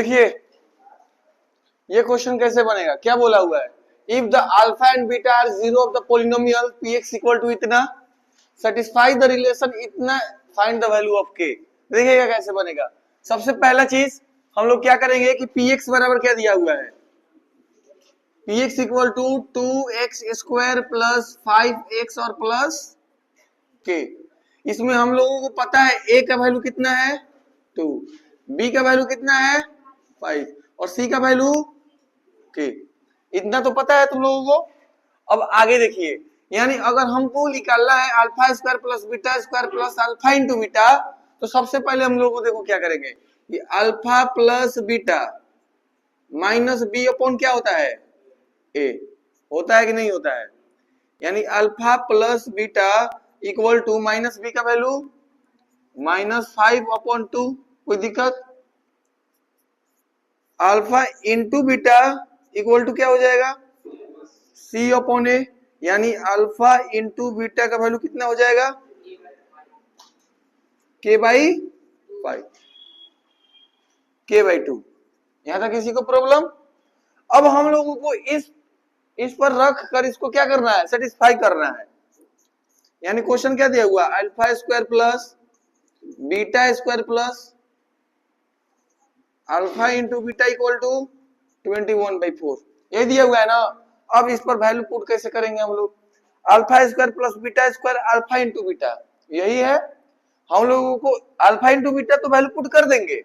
देखिए ये क्वेश्चन कैसे बनेगा, क्या बोला हुआ है, if the alpha and beta are zero of the polynomial px equal to इतना, सेटिस्फाई द रिलेशन इतना, find the value of k। देखिएगा कैसे बनेगा। सबसे पहला चीज हम लोग क्या करेंगे कि px बराबर क्या दिया हुआ है, px equal to 2x square plus 5x और प्लस k। इसमें हम लोगों को पता है a का वैल्यू कितना है 2, b का वैल्यू कितना है 5 और c का वैल्यू k। इतना तो पता है तुम लोगों को। अब आगे देखिए, यानी अगर हमको निकालना है alpha square plus beta square plus alpha into beta, तो सबसे पहले हम लोग को देखो क्या करेंगे कि alpha plus beta minus B upon क्या होता है ए, होता है कि नहीं होता है, यानी alpha plus beta equal to minus B का वैल्यू -5 अपॉन 2। कोई दिक्कत? Alpha into beta equal to क्या हो जाएगा सी अपॉन ए, यानी अल्फा इंटू बीटा का वैल्यू कितना हो जाएगा k बाई 5, k बाई 2। यहां तक किसी को प्रॉब्लम? अब हम लोगों को इस पर रख कर इसको क्या करना है, सेटिस्फाई करना है। यानी क्वेश्चन क्या दिया हुआ, alpha square plus beta square plus alpha into beta equal to 21/4, ये दिया हुआ है ना। अब इस पर वैल्यू पुट कैसे करेंगे हम लोग, alpha square plus beta square alpha into beta, यही है। हम लोगों को अल्फा इंटू बीटा तो वैल्यू पुट कर देंगे,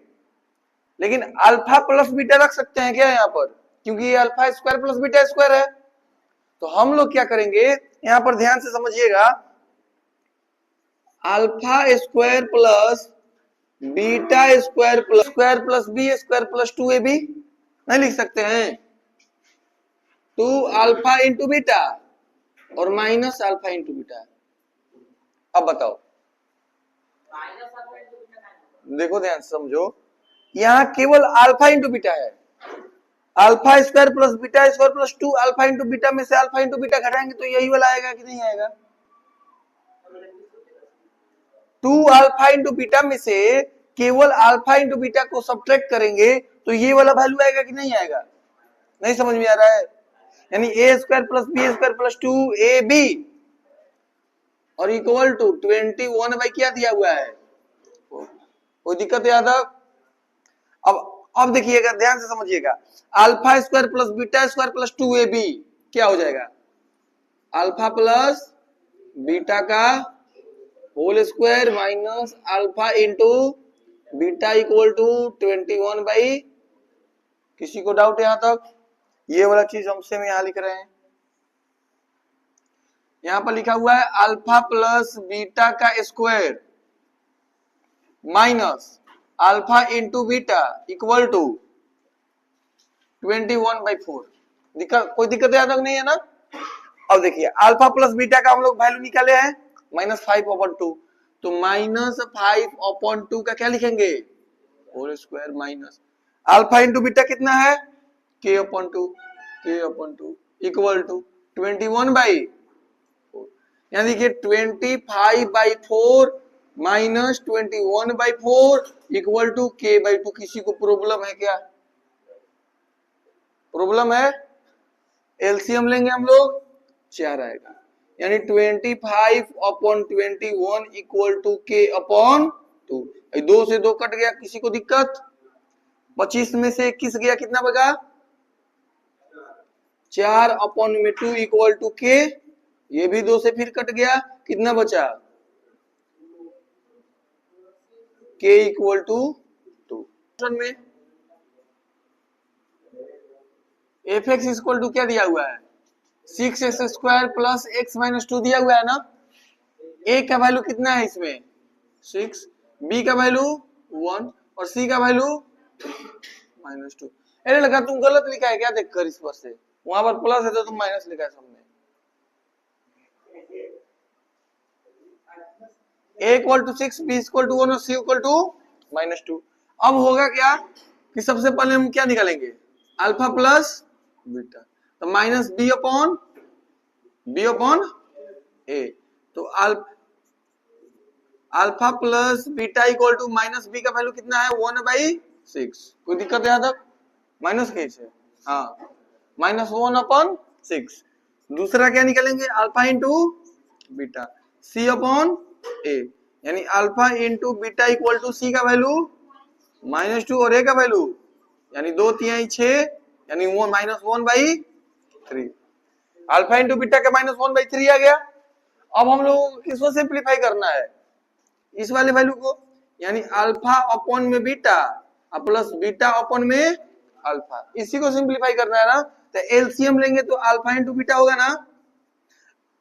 लेकिन अल्फा प्लस बीटा रख सकते हैं क्या यहाँ पर, क्योंकि ये alpha square plus beta square है। तो हम लोग क्या करेंगे, यहाँ पर ध्यान से समझिएगा, alpha square plus beta square plus B square plus 2ab नहीं लिख सकते हैं, 2 अल्फा इंटू बीटा और माइनस अल्फा इंटू बीटा। अब बताओ, देखो ध्यान से समझो, यहाँ केवल अल्फा इंटू बीटा है, alpha square plus beta square plus 2 alpha into beta में से अल्फा इंटू बीटा घटाएंगे तो यही वाला आएगा कि नहीं आएगा। 2 अल्फा इंटू बीटा में से केवल अल्फा इंटू बीटा को सब्ट्रैक्ट करेंगे तो ये वाला वैल्यू आएगा कि नहीं आएगा। नहीं समझ में आ रहा है, यानी a square plus B square plus 2ab और इक्वल टू 21 बाई क्या दिया हुआ है। कोई दिक्कत याद है? अब देखिएगा, ध्यान से समझिएगा, alpha square plus beta square plus 2ab क्या हो जाएगा, अल्फा प्लस बीटा का whole square minus alpha into beta equal to 21 by, किसी को डाउट यहां तक? ये वाला चीज हमसे में यहां लिख रहे हैं, यहां पर लिखा हुआ है अल्फा प्लस बीटा का square minus alpha into beta equal to 21/4। कोई दिक्कत यहां तक नहीं है ना। अब देखिए, अल्फा प्लस बीटा का हम लोग वैल्यू निकाले हैं -5/2, तो -5/2 का क्या लिखेंगे whole square minus alpha into beta कितना है k/2 इक्वल टू 21/4, यानी कि 25/4 माइनस 21/4 इक्वल टू k/2। किसी को प्रॉब्लम है क्या? प्रॉब्लम है? एलसीएम लेंगे हम लोग, 4 आएगा, यानी 25/21 इक्वल टू k/2। 2 से 2 कट गया, किसी को दिक्कत? 25 में से 21 गया, कितना बचा 4/2 इक्वल टू k, ये भी 2 से फिर कट गया, कितना बचा k इक्वल टू 2। में fx इक्वल टू क्या दिया हुआ है 6x square plus x minus 2 दिया हुआ है ना। a का वैल्यू कितना है इसमें 6, b का वैल्यू 1 और c का वैल्यू -2। अरे लगा तुम गलत लिखा है क्या, देखकर इस पर से, वहां पर प्लस है तो तुम माइनस लिखा है सबने। a equal to 6, b equal to 1 और c इक्वल टू -2। अब होगा क्या कि सबसे पहले हम क्या निकालेंगे अल्फा प्लस बीटा, तो माइनस b अपॉन a, तो alpha plus beta equal to minus b का वैल्यू कितना है 1/2 6। कोई दिक्कत है यहाँ तक? माइनस कैसे? हाँ, -1/6। दूसरा क्या निकलेंगे? Alpha into beta, c upon ए, यानी alpha into beta equal to c का वैल्यू -2 और ए का वैल्यू यानी 2/3 यानी -1/3। अल्फा इंटू बीटा का -1/3 आ गया। अब हम लोग को किसको सिंप्लीफाई करना है? इस वाले वैल्यू को, यानी अल्फा अपॉन में बीटा प्लस बीटा अपॉन में अल्फा, इसी को सिंप्लीफाई करना है ना। तो एलसीएम लेंगे तो अल्फा इंटू बीटा होगा ना,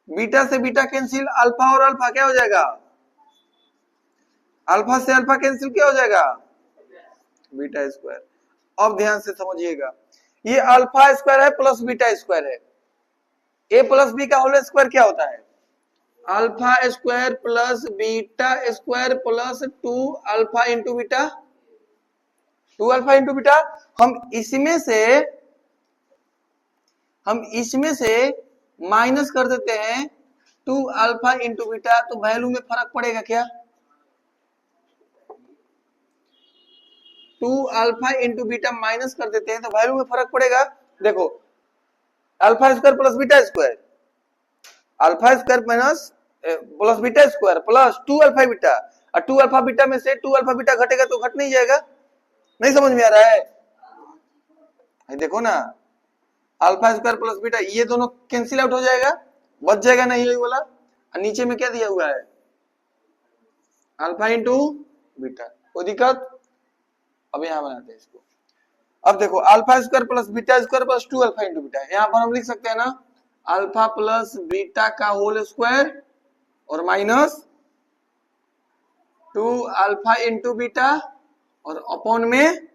बीटा से बीटा कैंसिल, अल्फा और अल्फा क्या हो जाएगा? अल्फा से अल्फा कैंसिल क्या हो जाएगा? Beta square. अब ध्यान से समझिएगा, ये अल्फा स्क्वायर है प्लस बीटा स्क्वायर है। ए प्लस बी का होल स्क्वायर क्या होता है? Alpha square plus beta square plus 2 alpha into beta, 2 alpha into beta. हम इसमें से माइनस कर देते हैं 2 अल्फा इंटू बीटा, तो वैल्यू में फर्क पड़ेगा क्या? 2 अल्फा इंटू बीटा माइनस कर देते हैं तो वैल्यू में फर्क पड़ेगा। देखो, alpha square plus beta square, alpha square minus plus beta square plus 2 alpha beta, और 2 अल्फा बीटा में से 2 अल्फा बीटा घटेगा तो घट नहीं जाएगा? नहीं समझ में आ रहा है? देखो ना, अल्फा स्क्वायर प्लस बीटा ये दोनों कैंसिल आउट हो जाएगा, बच जाएगा ना ये वाला, और नीचे में क्या दिया हुआ है? Alpha into beta. कोई दिक्कत? अब यहां बनाते हैं इसको। अब देखो, alpha square plus beta square plus 2 alpha into beta, यहां पर हम लिख सकते हैं ना अल्फा प्लस बीटा का होल स्क्वायर और माइनस 2 अल्फा इंटू बीटा और अपॉन में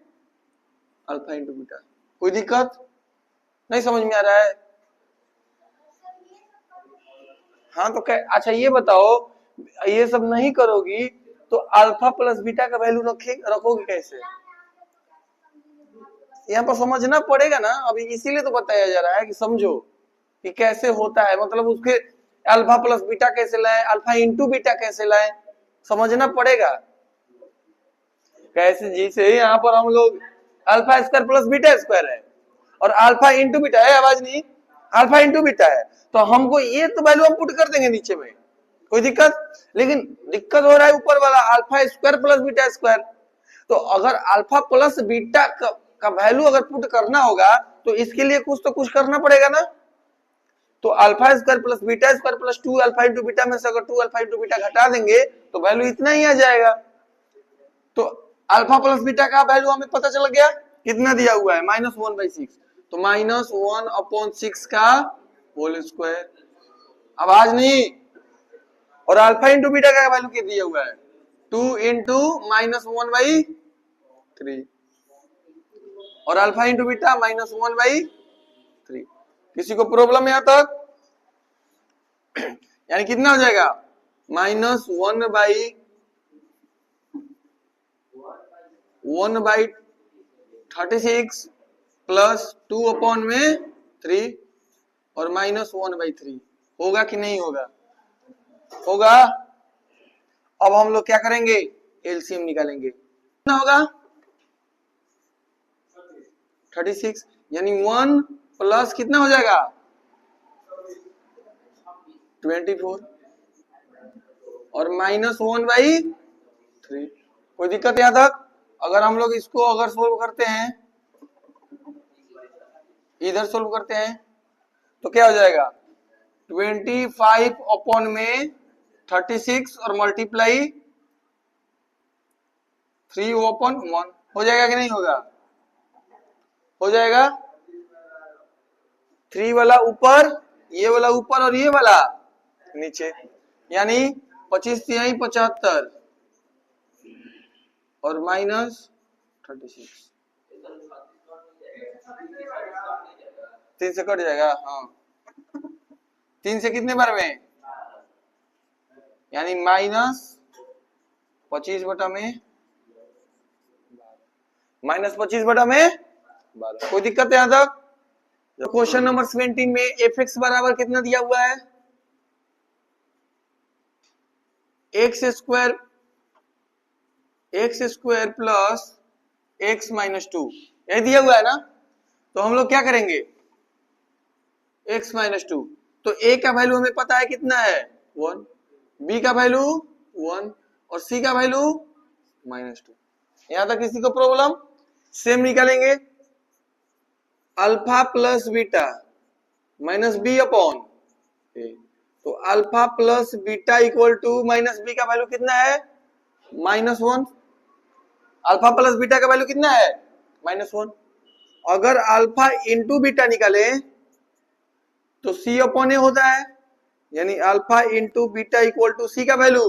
अल्फा इंटू बीटा। कोई दिक्कत? नहीं समझ में आ रहा है? हाँ तो अच्छा ये बताओ, ये सब नहीं करोगी तो अल्फा प्लस बीटा का वैल्यू रखोगे कैसे? यहाँ पर समझना पड़ेगा ना, अभी इसीलिए तो बताया जा रहा है कि समझो कि कैसे होता है, मतलब उसके अल्फा प्लस बीटा कैसे लाए, अल्फा इंटू बीटा कैसे लाए, समझना पड़ेगा कैसे। जैसे यहाँ पर हम लोग alpha square plus beta square है और अल्फा इंटू बीटा है, आवाज नहीं, अल्फा इंटू बीटा है, तो हमको ये तो वैल्यू हम पुट कर देंगे नीचे में, कोई दिक्कत? लेकिन दिक्कत हो रहा है ऊपर वाला alpha square plus beta square. तो अगर अल्फा प्लस बीटा का वैल्यू अगर पुट करना होगा तो इसके लिए कुछ तो कुछ करना पड़ेगा ना। तो alpha square plus beta square plus 2 alpha into beta में से अगर 2 अल्फा इंटू बीटा घटा देंगे तो वैल्यू इतना ही आ जाएगा। तो अल्फा प्लस बीटा का वैल्यू हमें पता चल गया, कितना दिया हुआ है? -1/6, तो -1/6 का होल स्क्वायर। आवाज नहीं। और अल्फा इंटू बीटा का वैल्यू क्या दिया हुआ है? 2 इंटू -1/3 और अल्फा इंटू बीटा -1/3। किसी को प्रॉब्लम यहां तक? यानी कितना हो जाएगा? -1/36 प्लस 2 अपॉन में 3 और -1/3। होगा कि नहीं होगा? होगा। अब हम लोग क्या करेंगे? एलसीएम निकालेंगे। कितना होगा? 36, यानी 1 प्लस कितना हो जाएगा? 24 और -1/3। कोई दिक्कत यहां तक? अगर हम लोग इसको अगर सोल्व करते हैं, इधर सोल्व करते हैं तो क्या हो जाएगा? 25 अपॉन में 36 और मल्टीप्लाई 3 अपॉन 1 हो जाएगा कि नहीं होगा? हो जाएगा। 3 वाला ऊपर, ये वाला ऊपर और ये वाला नीचे, यानी 25×3 = 75 और -36। 3 से कट जाएगा। हाँ, 3 से कितने बार में? यानी -25 बटा में -12। कोई दिक्कत है यहां तक? तो क्वेश्चन नंबर 17 में fx बराबर कितना दिया हुआ है? x square plus x minus two, यही दिया हुआ है ना। तो हम लोग क्या करेंगे, x माइनस टू, तो a का वैल्यू हमें पता है कितना है 1, b का वैल्यू 1 और c का वैल्यू माइनस टू। यहां तक किसी को प्रॉब्लम? सेम निकालेंगे, alpha plus beta minus B upon a, तो alpha plus beta equal to minus B का वैल्यू कितना है -1। अल्फा प्लस बीटा का वैल्यू कितना है -1। अगर अल्फा इंटू बीटा निकाले तो सी अपॉन ए होता है, यानी alpha into beta equal to c का वैल्यू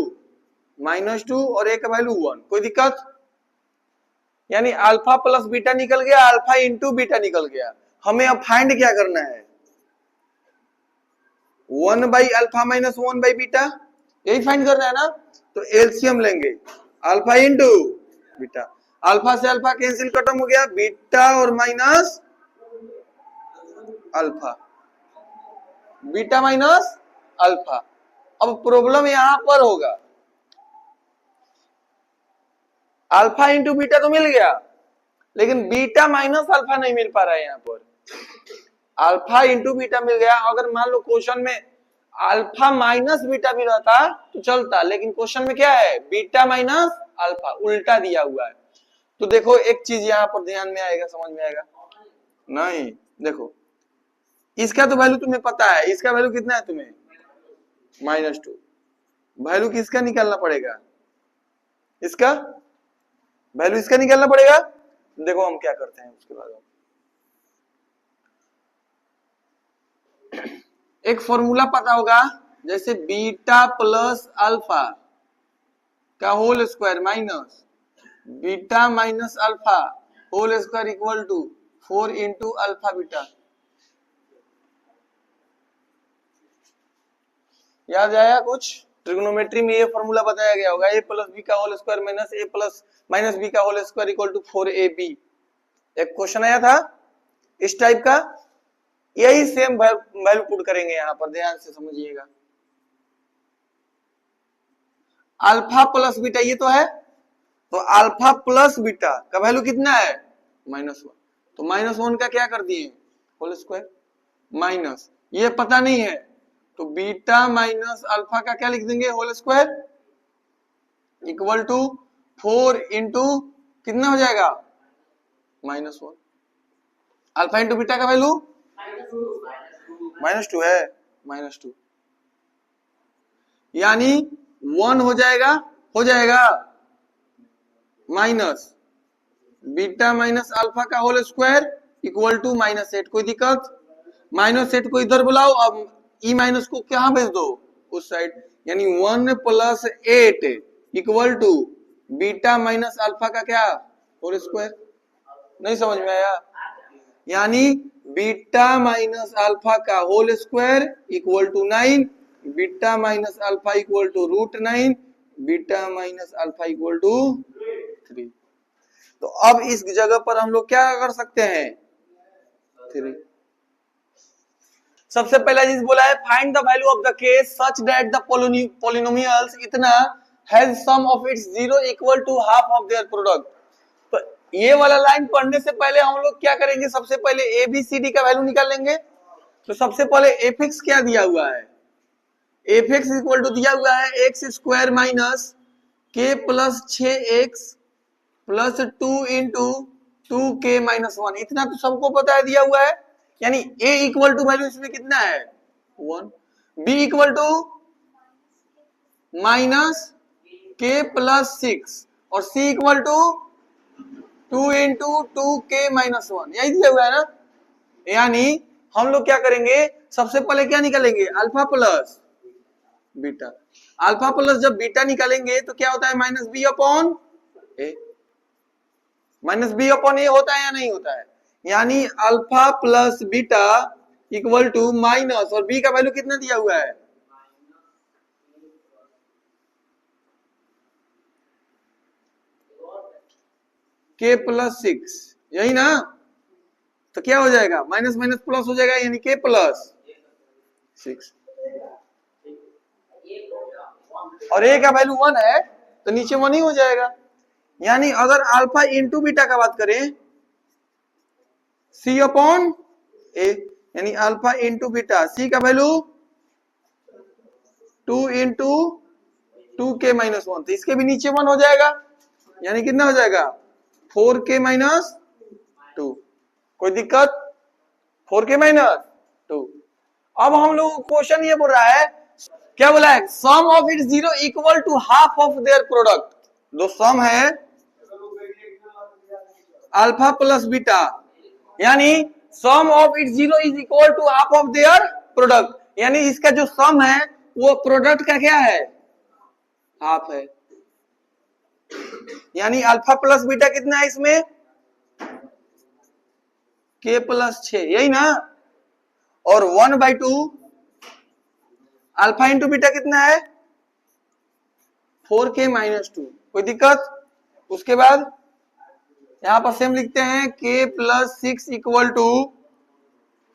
-2 और ए का वैल्यू 1। कोई दिक्कत? यानी अल्फा प्लस बीटा निकल गया, अल्फा इंटू बीटा निकल गया। हमें अब फाइंड क्या करना है, 1 by alpha minus 1 by beta, यही फाइंड करना है ना। तो एलसीएम लेंगे अल्फा इंटू बीटा, अल्फा से अल्फा कैंसिल खत्म हो गया, बीटा और minus alpha, beta minus alpha. अब प्रॉब्लम यहां पर होगा, अल्फा इंटू बीटा तो मिल गया, लेकिन बीटा माइनस अल्फा नहीं मिल पा रहा है। यहां पर अल्फा इंटू बीटा मिल गया। अगर मान लो क्वेश्चन में अल्फा माइनस बीटा भी रहता तो चलता, लेकिन क्वेश्चन में क्या है, बीटा माइनस अल्फा, उल्टा दिया हुआ है। तो देखो एक चीज यहाँ पर ध्यान में आएगा, समझ में आएगा नहीं। देखो इसका तो वैल्यू तुम्हें पता है, इसका वैल्यू कितना है तुम्हें -2। वैल्यू किसका निकालना पड़ेगा, इसका वैल्यू इसका निकालना पड़ेगा। देखो हम क्या करते हैं उसके बाद, एक फॉर्मूला पता होगा, जैसे बीटा प्लस अल्फा का whole square minus beta minus alpha whole square equal to 4 into alpha beta. याद आया कुछ? ट्रिग्नोमेट्री में ये फॉर्मूला बताया गया होगा, a प्लस बी का whole square minus a plus minus B का whole square equal to 4ab। एक क्वेश्चन आया था इस टाइप का, यही सेम वैल्यू पुट करेंगे यहां पर, ध्यान से समझिएगा। अल्फा प्लस बीटा ये तो है, तो अल्फा प्लस बीटा का वैल्यू कितना है -1, तो -1 का क्या कर दिए होल स्क्वायर माइनस, ये पता नहीं है तो बीटा माइनस अल्फा का क्या लिख देंगे whole square equal to 4 into कितना हो जाएगा -1। अल्फा इंटू बीटा का वैल्यू -2 है, -2, यानी 1 हो जाएगा माइनस बीटा माइनस अल्फा का होल स्क्वायर इक्वल टू -8। कोई दिक्कत? -8 को इधर बुलाओ, अब ई माइनस को कहां भेज दो उस साइड, यानी 1 plus 8 equal to beta minus alpha का क्या होल स्क्वायर। नहीं समझ में आया? यानी बीटा माइनस अल्फा का whole square equal to 9, beta minus alpha equal to √9, beta minus alpha equal to 3। तो अब इस जगह पर हम लोग क्या कर सकते हैं 3। सबसे पहला चीज बोला है find the value of the case such that the polynomials इतना has sum of its 0 equal to half of their product. तो ये वाला लाइन पढ़ने से पहले हम लोग क्या करेंगे, सबसे पहले ए बी सी डी का वैल्यू निकाल लेंगे। तो सबसे पहले एफ एक्स क्या दिया हुआ है, एफ एक्स इक्वल टू दिया हुआ है एक्स स्क्वायर माइनस के plus 6x plus 2 into 2k minus 1। इतना तो सबको पता है, दिया हुआ है। यानी a इक्वल टू वैल्यू इसमें कितना है 1, b equal to minus k plus 6 और c equal to 2 into 2k minus 1, यही दिया हुआ है ना। यानी हम लोग क्या करेंगे, सबसे पहले क्या निकालेंगे alpha plus beta. Alpha plus जब बीटा निकालेंगे तो क्या होता है -b upon A, -b upon A होता है या नहीं होता है। यानी alpha plus beta equal to minus, और b का वैल्यू कितना दिया हुआ है k प्लस 6, यही ना। तो क्या हो जाएगा माइनस माइनस प्लस हो जाएगा, यानी k प्लस 6 और a का वैल्यू 1 है तो नीचे 1 ही हो जाएगा। यानी अगर अल्फा इंटू बीटा का बात करें सी अपॉन ए, यानी अल्फा इंटू बीटा, सी का वैल्यू 2 इंटू 2k-1, तो इसके भी नीचे 1 हो जाएगा, यानी कितना हो जाएगा 4k-2। कोई दिक्कत? 4k-2। अब हम लोग क्वेश्चन ये बोल रहा है, क्या बोला है, sum of it zero equal to half of their product. दो सम है अल्फा प्लस बीटा, यानी sum of it zero is equal to half of their product, यानी इसका जो सम है वो प्रोडक्ट का क्या है, हाफ है। यानी अल्फा प्लस बीटा कितना है इसमें, k+6, यही ना, और 1/2 अल्फा इंटू बीटा कितना है 4k-2। कोई दिक्कत? उसके बाद यहां पर सेम लिखते हैं k+6 equal to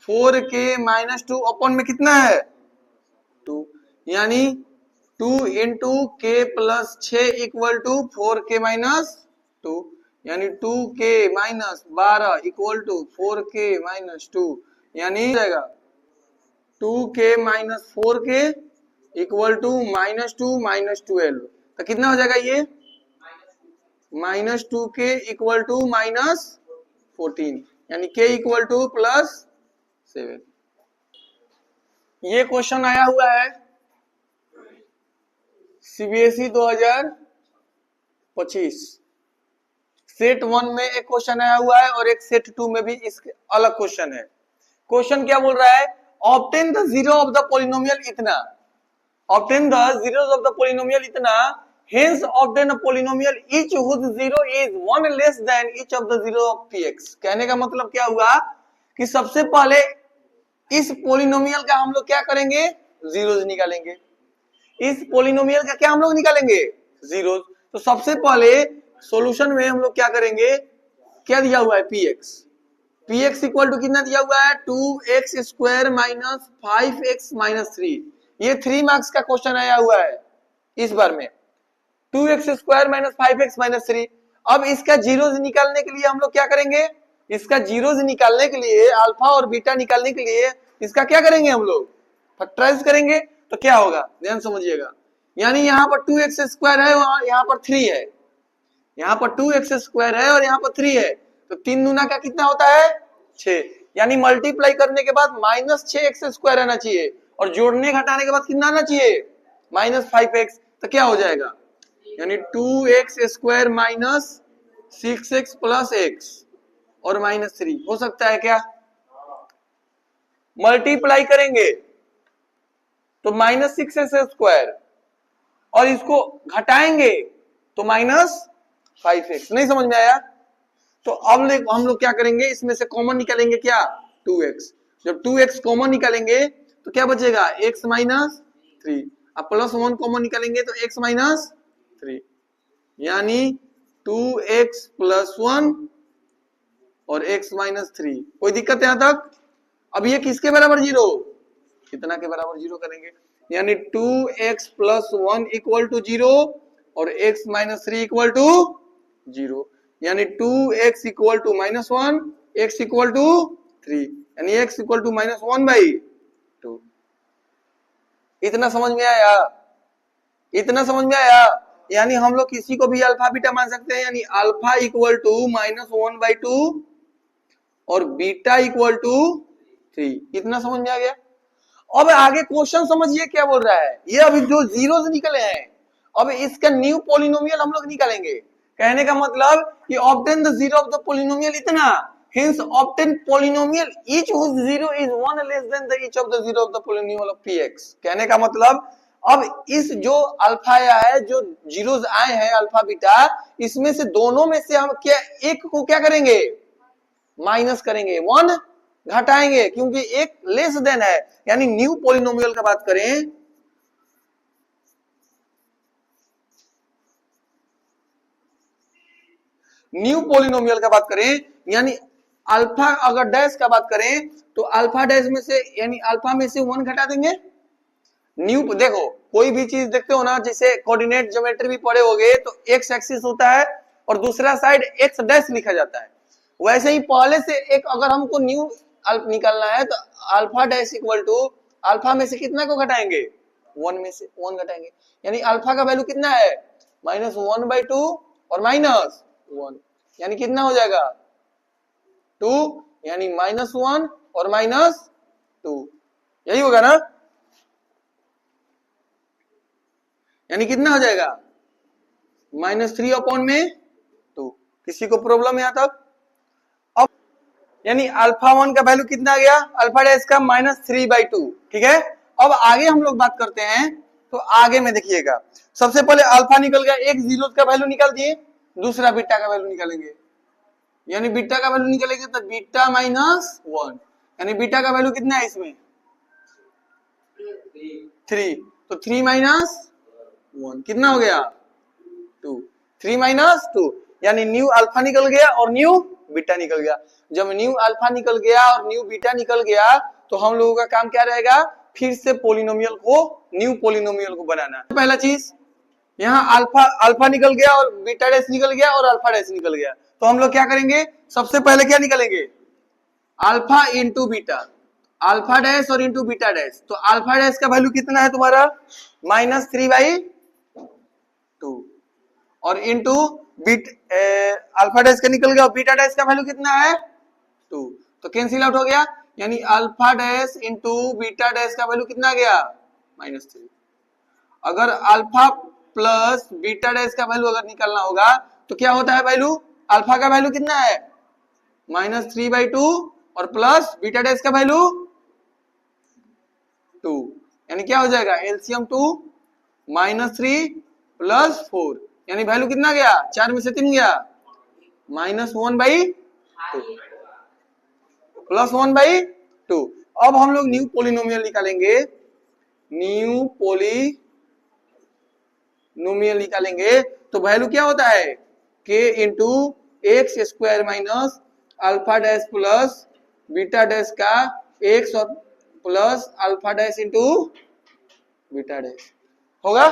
4k-2 upon में कितना है 2, यानी 2 into k+6 equal to 4k-2, यानी 2k-12 इक्वल टू 4k-2, यानी जाएगा 2k-4k इक्वल टू -2 -12, तो कितना हो जाएगा ये -2k इक्वल टू -14, यानी k इक्वल टू +7। ये क्वेश्चन आया हुआ है सीबीएसई 2025, सेट 1 में एक क्वेश्चन आया हुआ है और एक सेट 2 में भी इसके अलग क्वेश्चन है। क्वेश्चन क्या बोल रहा है, obtain the zero of the polynomial इतना, obtain the zeros of the polynomial इतना, hence obtain a polynomial each whose zero is 1 less than each of the zero of px। कहने का मतलब क्या हुआ कि सबसे पहले इस पॉलिनोमियल का हम लोग क्या करेंगे, जीरोस निकालेंगे। इस पॉलिनोमियल का क्या हम लोग निकालेंगे, जीरोस। तो सबसे पहले सॉल्यूशन में हम लोग क्या करेंगे, क्या दिया हुआ है px इक्वल टू कितना दिया हुआ है 2x² माइनस 5x माइनस 3। ये 3 मार्क्स का क्वेश्चन आया हुआ है इस बार में, 2x² माइनस 5x माइनस 3। अब इसका जीरोस निकालने के लिए हम लोग क्या करेंगे, इसका जीरोस निकालने के लिए, अल्फा और बीटा निकालने के लिए इसका क्या करेंगे, हम लोग फैक्टराइज करेंगे। तो क्या होगा ध्यान समझिएगा, यानी यहाँ पर 2x² है, यहाँ पर 3 है, यहाँ पर 2x² है और यहाँ पर 3 है, तो 3 दूना का कितना होता है 6, यानी मल्टीप्लाई करने के बाद -6x² आना चाहिए और जोड़ने घटाने के बाद कितना आना चाहिए -5x, तो क्या हो जाएगा, यानी 2x² minus 6x plus x और -3 हो सकता है क्या। मल्टीप्लाई करेंगे तो -6x² और इसको घटाएंगे तो -5x। नहीं समझ में आया? तो अब हम लोग क्या करेंगे, इसमें से कॉमन निकालेंगे क्या 2x। जब 2x कॉमन निकालेंगे तो क्या बचेगा x माइनस 3, अब +1 कॉमन निकालेंगे तो x माइनस 3, यानी 2x + 1 और x माइनस 3। कोई दिक्कत यहां तक? अब ये किसके बराबर जीरो, कितना के बराबर जीरो करेंगे, यानी 2x + 1 इक्वल टू 0 और x माइनस 3 इक्वल टू 0, यानी 2x equal to -1, x equal to 3, यानी x इक्वल टू -1/2। इतना समझ में आया? इतना समझ में आया? यानी हम लोग किसी को भी अल्फा बीटा मान सकते हैं, यानी अल्फा इक्वल टू -1/2 और बीटा इक्वल टू 3। इतना समझ में आ गया? अब आगे क्वेश्चन समझिए क्या बोल रहा है, ये अभी जो जीरोस निकले हैं, अब इसका न्यू पॉलिनोमियल हम लोग निकालेंगे। कहने का मतलब कि obtain the zero of the polynomial इतना, hence obtain polynomial each whose zero is 1 less than the each of the zero of the polynomial of px। कहने का मतलब अब इस जो अल्फा आया है, जो जीरोस आए हैं अल्फा बीटा, इसमें से दोनों में से हम क्या एक को क्या करेंगे माइनस करेंगे, 1 घटाएंगे, क्योंकि एक लेस देन है। यानी न्यू पॉलिनोमियल का बात करें, न्यू पॉलिनोमियल का बात करें, यानी अल्फा अगर डैश का बात करें तो अल्फा डैश में से, यानी अल्फा में से 1 घटा देंगे। न्यू देखो कोई भी चीज देखते हो ना, जैसे कोऑर्डिनेट ज्योमेट्री भी पढ़े होगे, तो एक्स एक्सिस होता है और दूसरा साइड एक्स डैश लिखा जाता है। वैसे ही पहले से एक अगर हमको न्यू निकालना है तो alpha dash equal to alpha में से कितना को घटाएंगे, 1 में से 1 घटाएंगे, यानी अल्फा का वैल्यू कितना है -1/2 और -1, यानी कितना हो जाएगा 2, यानी -1 और -2, यही होगा ना, यानी कितना हो जाएगा -3/2। किसी को प्रॉब्लम यहां तक? अब यानी अल्फा 1 का वैल्यू कितना आ गया, अल्फा डैश का -3/2, ठीक है। अब आगे हम लोग बात करते हैं, तो आगे में देखिएगा, सबसे पहले अल्फा निकल गया, एक जीरो का वैल्यू निकाल दिए, दूसरा बीटा का वैल्यू निकालेंगे, यानी बीटा का वैल्यू निकालेंगे तो बीटा -1, यानी बीटा का वैल्यू कितना है इसमें 3, तो 3 -1 कितना हो गया 2, 3 -2, यानी न्यू अल्फा निकल गया और न्यू बीटा निकल गया। जब न्यू अल्फा निकल गया और न्यू बीटा निकल गया तो हम लोगों का काम क्या रहेगा, फिर से पोलिनोमियल को, न्यू पोलिनोमियल को बनाना। पहला चीज यहाँ अल्फा निकल गया और बीटा डैश निकल गया और अल्फा डैश निकल गया, तो हम लोग क्या करेंगे, सबसे पहले क्या निकालेंगे, alpha into beta, alpha dash और इंटू बीटा डैश। तो अल्फा डैश का वैल्यू कितना है तुम्हारा -3/2 और इंटू अल्फा डैश का निकल गया और बीटा डैश का वैल्यू कितना है 2, तो कैंसिल आउट हो गया, यानी alpha dash into beta dash का वैल्यू कितना आ गया -3। अगर अल्फा प्लस बीटा डैश का वैल्यू अगर निकालना होगा तो क्या होता है वैल्यू, अल्फा का वैल्यू कितना है -3/2 और प्लस बीटा डैश का वैल्यू 2, यानी क्या हो जाएगा एलसीएम 2 -3 + 4, यानी वैल्यू कितना गया, 4 में से 3 गया -1/2 + 1/2। अब हम लोग न्यू पोलिनोमियल निकालेंगे, न्यू पोलिनोमियल निकालेंगे तो वैल्यू क्या होता है k into x² - alpha dash plus beta dash का x और plus alpha dash into beta dash होगा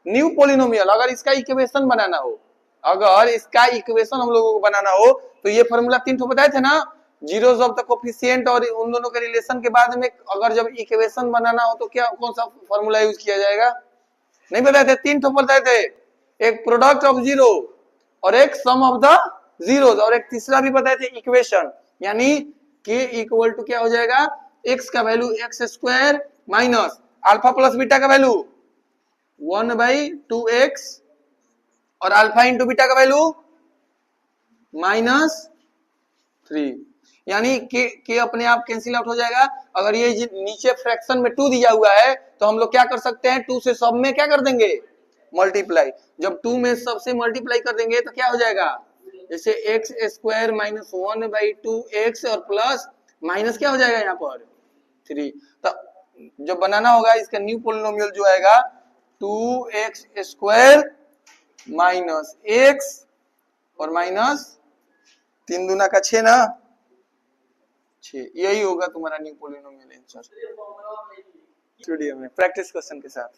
न्यू पोलिनोमियल। अगर इसका इक्वेशन बनाना हो, अगर इसका इक्वेशन हम लोगों को बनाना हो तो ये फॉर्मूला 3 ठो बताए थे ना, जीरोस ऑफ द कोफिशिएंट और उन दोनों के रिलेशन के बाद में अगर जब इक्वेशन बनाना हो तो क्या कौन सा फॉर्मूला यूज किया जाएगा, नहीं बताए थे, 3 ठो बताए थे, एक प्रोडक्ट ऑफ जीरो और एक सम ऑफ द जीरोस और एक तीसरा भी बताए थे इक्वेशन, यानी k इक्वल टू क्या हो जाएगा, x का value x² minus alpha plus beta का वैल्यू 1/2x और अल्फा इंटू बीटा का वैल्यू -3, यानी के अपने आप कैंसिल आउट हो जाएगा। अगर ये नीचे फ्रैक्शन में 2 दिया हुआ है तो हम लोग क्या कर सकते हैं, 2 से सब में क्या कर देंगे मल्टीप्लाई, जब 2 में सब से मल्टीप्लाई कर देंगे तो क्या हो जाएगा, जैसे x² - 1/2x और प्लस माइनस क्या हो जाएगा यहाँ पर 3। तो जब बनाना होगा इसका न्यू पोलिनोमियल जो आएगा 2x² - x और माइनस 3 दूना का 6 ना 6, यही होगा तुम्हारा न्यू पोलिनोमियल आंसर। स्टूडियो में प्रैक्टिस क्वेश्चन के साथ।